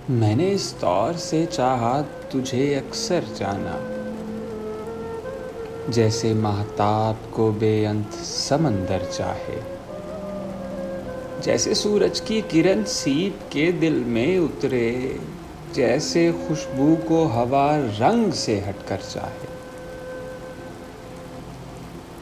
میں نے اس طور سے چاہا تجھے اکثر جانا، جیسے ماہتاب کو بے انت سمندر چاہے، جیسے سورج کی کرن سیپ کے دل میں اترے، جیسے خوشبو کو ہوا رنگ سے ہٹ کر چاہے،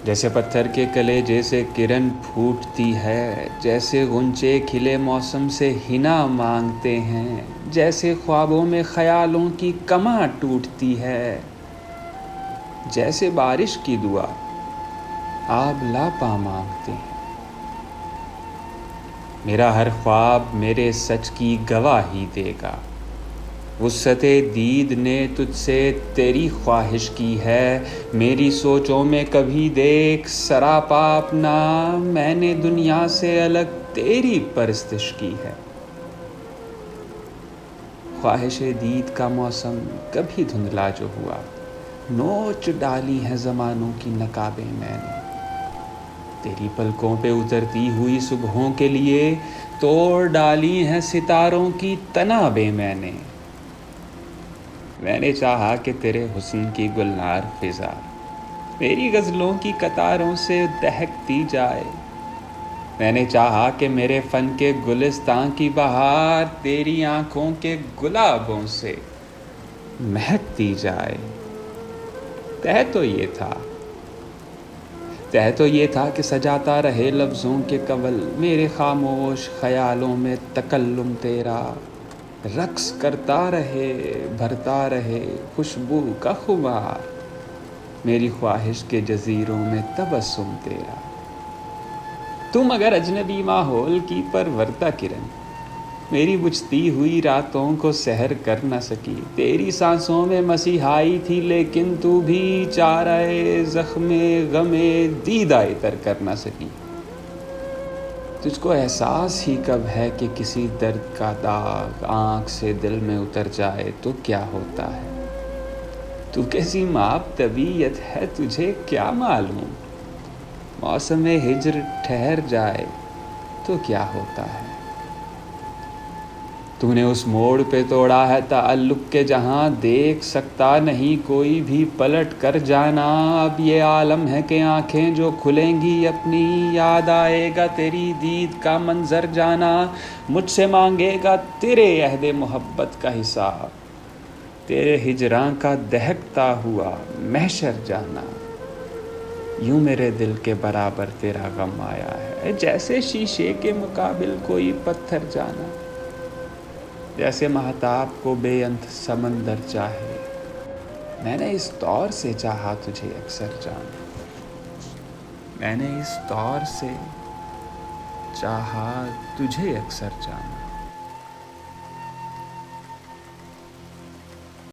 جیسے پتھر کے کلیجے سے کرن پھوٹتی ہے، جیسے غنچے کھلے موسم سے حنا مانگتے ہیں، جیسے خوابوں میں خیالوں کی کماں ٹوٹتی ہے، جیسے بارش کی دعا آب لاپا مانگتے ہیں۔ میرا ہر خواب میرے سچ کی گواہی دے گا، وسعت دید نے تجھ سے تیری خواہش کی ہے، میری سوچوں میں کبھی دیکھ سراپا اپنا، میں نے دنیا سے الگ تیری پرستش کی ہے۔ خواہش دید کا موسم کبھی دھندلا جو ہوا، نوچ ڈالی ہیں زمانوں کی نقابیں میں نے، تیری پلکوں پہ اترتی ہوئی صبحوں کے لیے توڑ ڈالی ہیں ستاروں کی تنابیں میں نے چاہا کہ تیرے حسن کی گلنار فضا میری غزلوں کی قطاروں سے دہکتی جائے، میں نے چاہا کہ میرے فن کے گلستان کی بہار تیری آنکھوں کے گلابوں سے مہکتی جائے۔ طے تو یہ تھا کہ سجاتا رہے لفظوں کے کنول میرے خاموش خیالوں میں تکلم تیرا، رقص کرتا رہے بھرتا رہے خوشبو کا خمار میری خواہش کے جزیروں میں تبسم تیرا۔ تم اگر اجنبی ماحول کی پرورتا کرن میری بجھتی ہوئی راتوں کو سحر کر نہ سکی، تیری سانسوں میں مسیحائی تھی لیکن تو بھی چارہ زخم غم دیدہ تر کر نہ سکی۔ تجھ کو احساس ہی کب ہے کہ کسی درد کا داغ آنکھ سے دل میں اتر جائے تو کیا ہوتا ہے؟ تو کیسی مآب طبیعت ہے تجھے کیا معلوم، موسم ہجر ٹھہر جائے تو کیا ہوتا ہے؟ تو نے اس موڑ پہ توڑا ہے تعلق کے جہاں دیکھ سکتا نہیں کوئی بھی پلٹ کر جانا، اب یہ عالم ہے کہ آنکھیں جو کھلیں گی اپنی یاد آئے گا تیری دید کا منظر جانا، مجھ سے مانگے گا تیرے عہد محبت کا حساب، تیرے ہجراں کا دہکتا ہوا محشر جانا۔ یوں میرے دل کے برابر تیرا غم آیا ہے، جیسے شیشے کے مقابل کوئی پتھر جانا، جیسے ماہتاب کو بے انت سمندر چاہے، میں نے اس طور سے چاہا تجھے اکثر جانا، میں نے اس طور سے چاہا تجھے اکثر جانا۔